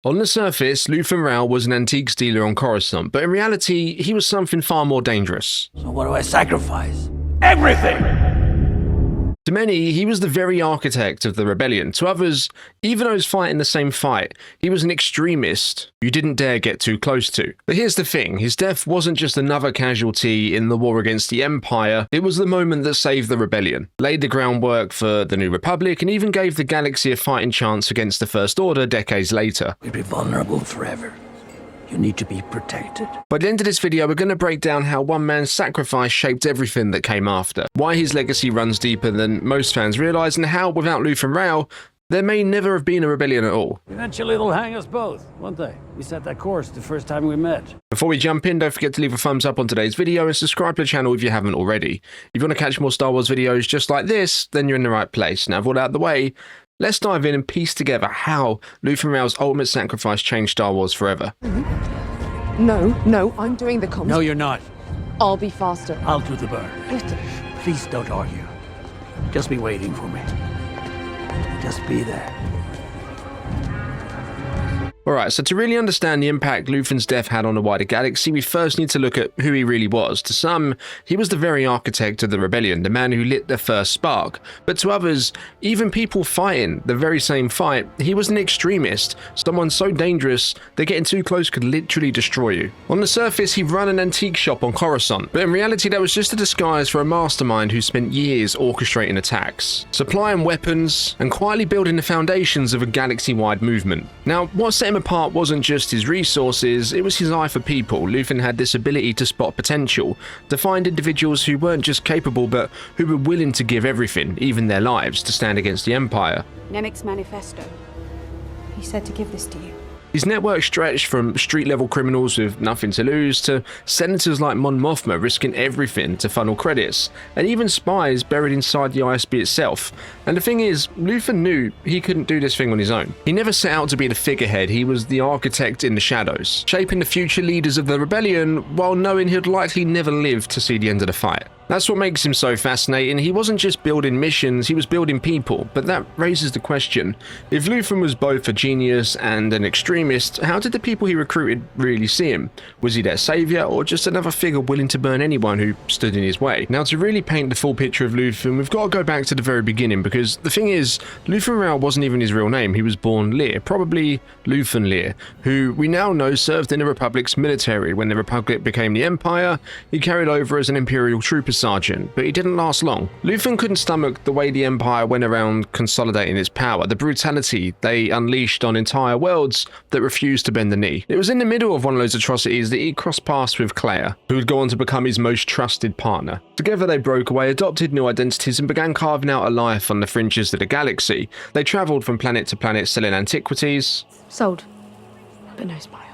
On the surface, Luthen Rael was an antiques dealer on Coruscant, but in reality, he was something far more dangerous. So what do I sacrifice? Everything! To many, he was the very architect of the rebellion. To others, even those fighting the same fight, he was an extremist you didn't dare get too close to. But here's the thing, his death wasn't just another casualty in the war against the Empire, it was the moment that saved the rebellion, laid the groundwork for the New Republic, and even gave the galaxy a fighting chance against the First Order decades later. We'd be vulnerable forever. You need to be protected. By the end of this video, we're going to break down how one man's sacrifice shaped everything that came after, why his legacy runs deeper than most fans realise, and how, without Luthen Rael, there may never have been a rebellion at all. Eventually it'll hang us both, won't they? We set that course the first time we met. Before we jump in, don't forget to leave a thumbs up on today's video and subscribe to the channel if you haven't already. If you want to catch more Star Wars videos just like this, then you're in the right place. Now, with all that out of the way, let's dive in and piece together how Luthen Rael's ultimate sacrifice changed Star Wars forever. No, I'm doing the comms. No, you're not. I'll be faster. I'll do the burn. Please don't argue. Just be waiting for me. Just be there. Alright, so to really understand the impact Luthen's death had on the wider galaxy, we first need to look at who he really was. To some, he was the very architect of the rebellion, the man who lit the first spark. But to others, even people fighting the very same fight, he was an extremist, someone so dangerous that getting too close could literally destroy you. On the surface, he ran an antique shop on Coruscant, but in reality that was just a disguise for a mastermind who spent years orchestrating attacks, supplying weapons, and quietly building the foundations of a galaxy-wide movement. Now, what set him apart wasn't just his resources, it was his eye for people. Luthen had this ability to spot potential, to find individuals who weren't just capable but who were willing to give everything, even their lives, to stand against the Empire. Nemik's manifesto. He said to give this to you. His network stretched from street-level criminals with nothing to lose to senators like Mon Mothma risking everything to funnel credits, and even spies buried inside the ISB itself. And the thing is, Luthen knew he couldn't do this thing on his own. He never set out to be the figurehead, he was the architect in the shadows, shaping the future leaders of the rebellion while knowing he'd likely never live to see the end of the fight. That's what makes him so fascinating. He wasn't just building missions, he was building people. But that raises the question, if Luthen was both a genius and an extremist, how did the people he recruited really see him? Was he their savior or just another figure willing to burn anyone who stood in his way? Now, to really paint the full picture of Luthen, we've got to go back to the very beginning, because the thing is, Luthen Rael wasn't even his real name. He was born Lear, probably Luthen Lear, who we now know served in the Republic's military. When the Republic became the Empire, he carried over as an Imperial trooper sergeant, but he didn't last long. Luthen couldn't stomach the way the Empire went around consolidating its power, the brutality they unleashed on entire worlds that refused to bend the knee. It was in the middle of one of those atrocities that he crossed paths with Claire, who would go on to become his most trusted partner. Together they broke away, adopted new identities, and began carving out a life on the fringes of the galaxy. They travelled from planet to planet selling antiquities. Sold. But no smile.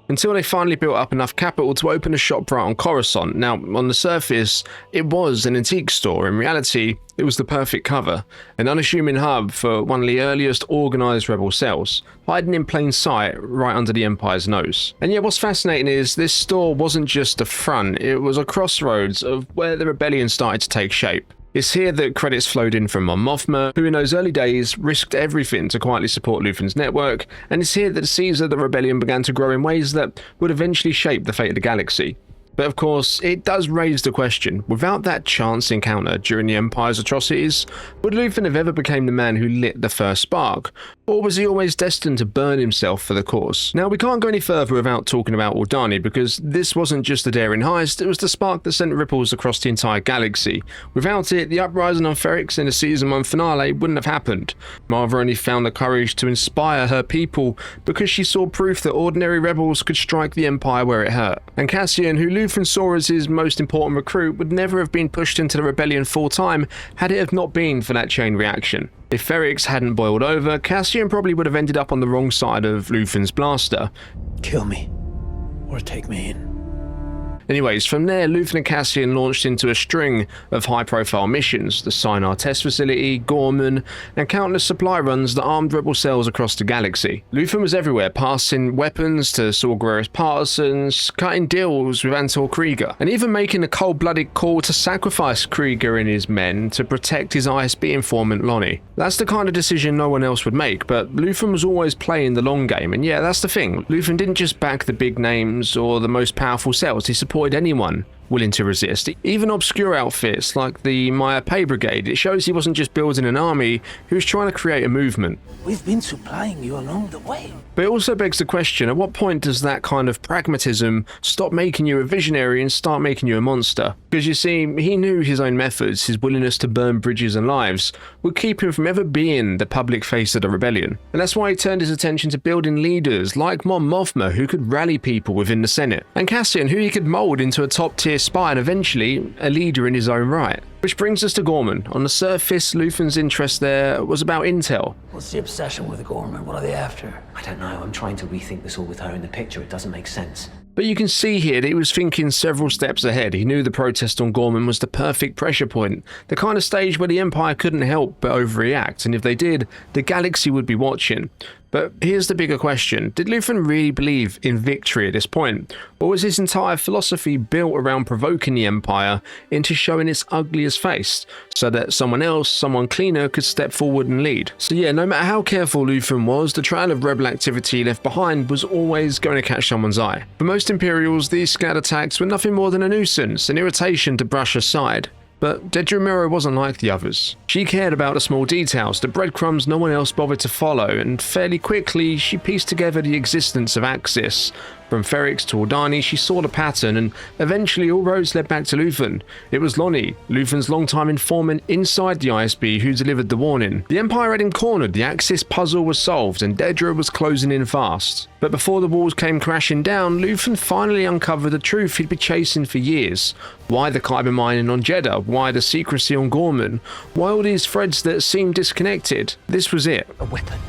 Until they finally built up enough capital to open a shop right on Coruscant. Now, on the surface, it was an antique store. In reality, it was the perfect cover, an unassuming hub for one of the earliest organised rebel cells, hiding in plain sight right under the Empire's nose. And yet what's fascinating is this store wasn't just a front, it was a crossroads of where the rebellion started to take shape. It's here that credits flowed in from Mon Mothma, who in those early days risked everything to quietly support Luthen's network, and it's here that the seeds of the rebellion began to grow in ways that would eventually shape the fate of the galaxy. But of course, it does raise the question, without that chance encounter during the Empire's atrocities, would Luthen have ever become the man who lit the first spark? Or was he always destined to burn himself for the cause? Now, we can't go any further without talking about Aldhani, because this wasn't just a daring heist, it was the spark that sent ripples across the entire galaxy. Without it, the uprising on Ferrix in the season 1 finale wouldn't have happened. Marva only found the courage to inspire her people because she saw proof that ordinary rebels could strike the Empire where it hurt. And Cassian, who Luthen saw as his most important recruit, would never have been pushed into the rebellion full-time had it have not been for that chain reaction. If Ferrix hadn't boiled over, Cassian probably would have ended up on the wrong side of Luthen's blaster. Kill me, or take me in. Anyways, from there, Luthen and Cassian launched into a string of high-profile missions, the Sinar Test Facility, Gorman, and countless supply runs that armed rebel cells across the galaxy. Luthen was everywhere, passing weapons to Saw Gerrera's partisans, cutting deals with Andor Krieger, and even making a cold-blooded call to sacrifice Krieger and his men to protect his ISB informant Lonnie. That's the kind of decision no one else would make, but Luthen was always playing the long game, and yeah, that's the thing. Luthen didn't just back the big names or the most powerful cells, he supported anyone willing to resist, even obscure outfits like the Maya Pay Brigade. It shows he wasn't just building an army, he was trying to create a movement. We've been supplying you along the way. But it also begs the question, at what point does that kind of pragmatism stop making you a visionary and start making you a monster? Because you see, he knew his own methods, his willingness to burn bridges and lives, would keep him from ever being the public face of the rebellion. And that's why he turned his attention to building leaders like Mon Mothma, who could rally people within the Senate, and Cassian, who he could mold into a top-tier spy and eventually a leader in his own right. Which brings us to Gorman. On the surface, Luthen's interest there was about intel. What's the obsession with Gorman? What are they after? I don't know, I'm trying to rethink this all with her in the picture, it doesn't make sense. But you can see here that he was thinking several steps ahead. He knew the protest on Gorman was the perfect pressure point, the kind of stage where the Empire couldn't help but overreact, and if they did, the galaxy would be watching. But here's the bigger question. Did Luthen really believe in victory at this point? Or was his entire philosophy built around provoking the Empire into showing its ugliest face, so that someone else, someone cleaner, could step forward and lead? So yeah, no matter how careful Luthen was, the trail of rebel activity left behind was always going to catch someone's eye. For most Imperials, these scout attacks were nothing more than a nuisance, an irritation to brush aside. But Dedra Meero wasn't like the others. She cared about the small details, the breadcrumbs no one else bothered to follow, and fairly quickly she pieced together the existence of Axis. From Ferrix to Aldani, she saw the pattern, and eventually all roads led back to Luthen. It was Lonnie, Luthen's longtime informant inside the ISB, who delivered the warning. The Empire had him cornered, the Axis puzzle was solved, and Dedra was closing in fast. But before the walls came crashing down, Luthen finally uncovered the truth he'd been chasing for years. Why the kyber mining on Jeddah? Why the secrecy on Gorman? Why all these threads that seemed disconnected? This was it. A weapon.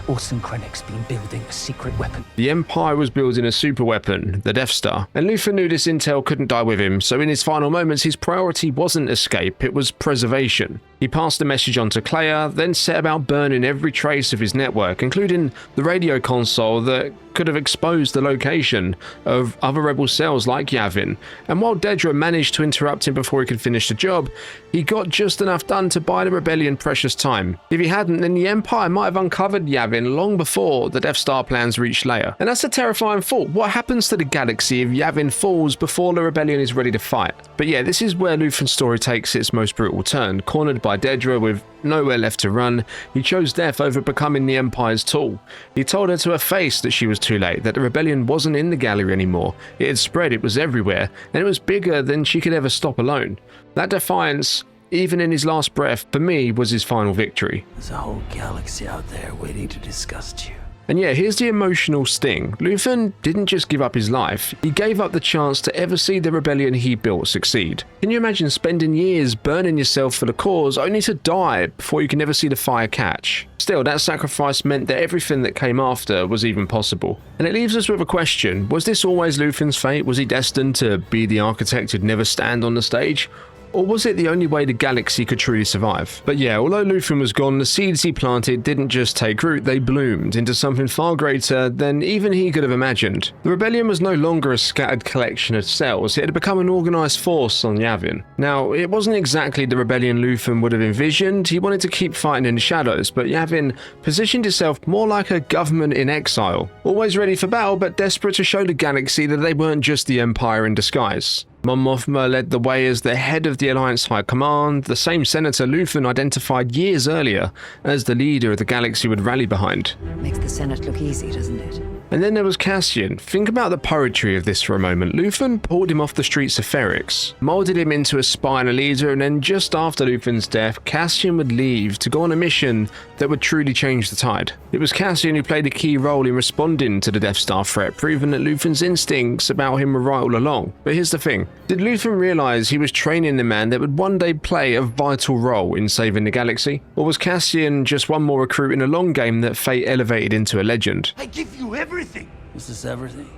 Orson Krennic's been building a secret weapon. The Empire was building a super weapon, the Death Star, and Luthen knew this intel couldn't die with him, so in his final moments his priority wasn't escape, it was preservation. He passed the message on to Clea, then set about burning every trace of his network, including the radio console that could have exposed the location of other rebel cells like Yavin. And while Dedra managed to interrupt him before he could finish the job, he got just enough done to buy the rebellion precious time. If he hadn't, then the Empire might have uncovered Yavin long before the Death Star plans reached Leia. And that's a terrifying thought. What happens to the galaxy if Yavin falls before the rebellion is ready to fight? But yeah, this is where Luthen's story takes its most brutal turn. Cornered by Dedra with nowhere left to run, he chose death over becoming the Empire's tool. He told her to her face that she was too late, that the rebellion wasn't in the gallery anymore. It had spread, it was everywhere, and it was bigger than she could ever stop alone. That defiance, even in his last breath, for me, was his final victory. There's a whole galaxy out there waiting to disgust you. And yeah, here's the emotional sting. Luthen didn't just give up his life, he gave up the chance to ever see the rebellion he built succeed. Can you imagine spending years burning yourself for the cause only to die before you can ever see the fire catch? Still, that sacrifice meant that everything that came after was even possible. And it leaves us with a question. Was this always Luthen's fate? Was he destined to be the architect who'd never stand on the stage? Or was it the only way the galaxy could truly survive? But yeah, although Luthen was gone, the seeds he planted didn't just take root, they bloomed into something far greater than even he could have imagined. The rebellion was no longer a scattered collection of cells, it had become an organised force on Yavin. Now, it wasn't exactly the rebellion Luthen would have envisioned, he wanted to keep fighting in the shadows, but Yavin positioned itself more like a government in exile, always ready for battle but desperate to show the galaxy that they weren't just the Empire in disguise. Mon Mothma led the way as the head of the Alliance High Command, the same senator Luthen identified years earlier as the leader of the galaxy would rally behind. Makes the Senate look easy, doesn't it? And then there was Cassian. Think about the poetry of this for a moment. Luthen pulled him off the streets of Ferrix, molded him into a spy and a leader, and then just after Luthen's death, Cassian would leave to go on a mission that would truly change the tide. It was Cassian who played a key role in responding to the Death Star threat, proving that Luthen's instincts about him were right all along. But here's the thing. Did Luthen realize he was training the man that would one day play a vital role in saving the galaxy? Or was Cassian just one more recruit in a long game that fate elevated into a legend? I give you everything. Is this everything?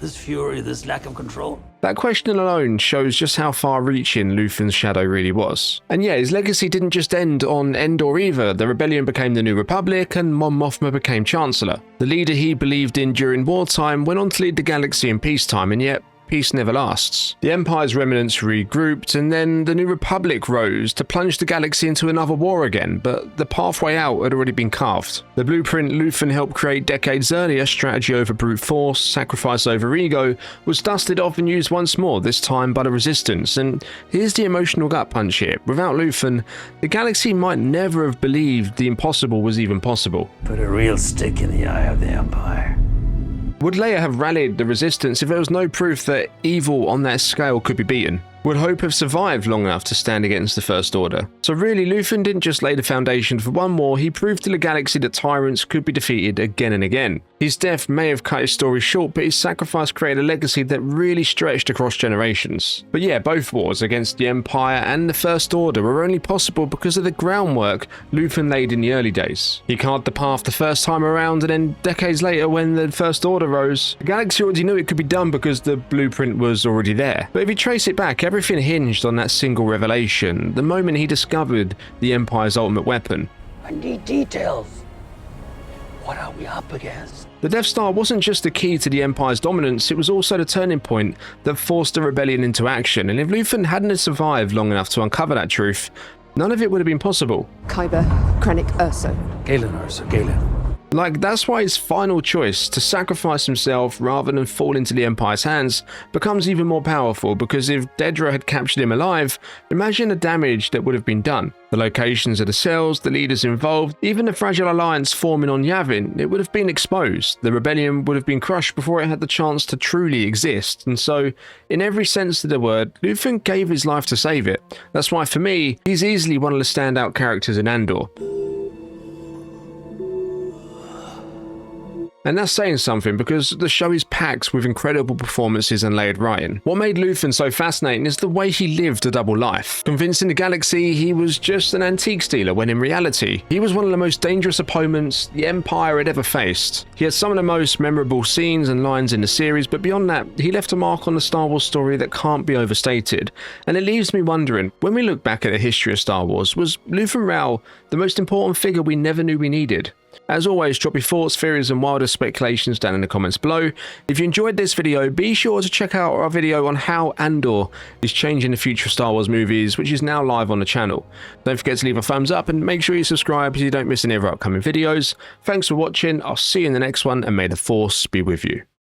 This fury, this lack of control? That question alone shows just how far-reaching Luthen's shadow really was. And yeah, his legacy didn't just end on Andor either. The rebellion became the New Republic and Mon Mothma became Chancellor. The leader he believed in during wartime went on to lead the galaxy in peacetime, and yet peace never lasts. The Empire's remnants regrouped, and then the New Republic rose to plunge the galaxy into another war again, but the pathway out had already been carved. The blueprint Luthen helped create decades earlier, strategy over brute force, sacrifice over ego, was dusted off and used once more, this time by the Resistance. And here's the emotional gut punch here. Without Luthen, the galaxy might never have believed the impossible was even possible. Put a real stick in the eye of the Empire. Would Leia have rallied the Resistance if there was no proof that evil on that scale could be beaten? Would Hope have survived long enough to stand against the First Order? So really, Luthen didn't just lay the foundation for one more, he proved to the galaxy that tyrants could be defeated again and again. His death may have cut his story short, but his sacrifice created a legacy that really stretched across generations. But yeah, both wars against the Empire and the First Order were only possible because of the groundwork Luthen laid in the early days. He carved the path the first time around, and then decades later when the First Order rose, the galaxy already knew it could be done because the blueprint was already there. But if you trace it back, everything hinged on that single revelation, the moment he discovered the Empire's ultimate weapon. I need details. What are we up against? The Death Star wasn't just the key to the Empire's dominance, it was also the turning point that forced the rebellion into action, and if Luthen hadn't survived long enough to uncover that truth, none of it would have been possible. Kyber, Krennic, Urso. Galen, Ursa, Galen. Like, that's why his final choice to sacrifice himself rather than fall into the Empire's hands becomes even more powerful, because if Dedra had captured him alive, imagine the damage that would have been done. The locations of the cells, the leaders involved, even the fragile alliance forming on Yavin, it would have been exposed. The rebellion would have been crushed before it had the chance to truly exist. And so, in every sense of the word, Luthen gave his life to save it. That's why, for me, he's easily one of the standout characters in Andor. And that's saying something, because the show is packed with incredible performances and layered writing. What made Luthen so fascinating is the way he lived a double life, convincing the galaxy he was just an antique dealer, when in reality, he was one of the most dangerous opponents the Empire had ever faced. He had some of the most memorable scenes and lines in the series, but beyond that, he left a mark on the Star Wars story that can't be overstated. And it leaves me wondering, when we look back at the history of Star Wars, was Luthen Rael the most important figure we never knew we needed? As always, drop your thoughts, theories and wilder speculations down in the comments below. If you enjoyed this video, be sure to check out our video on how Andor is changing the future of Star Wars movies, which is now live on the channel. Don't forget to leave a thumbs up and make sure you subscribe so you don't miss any of our upcoming videos. Thanks for watching, I'll see you in the next one, and may the Force be with you.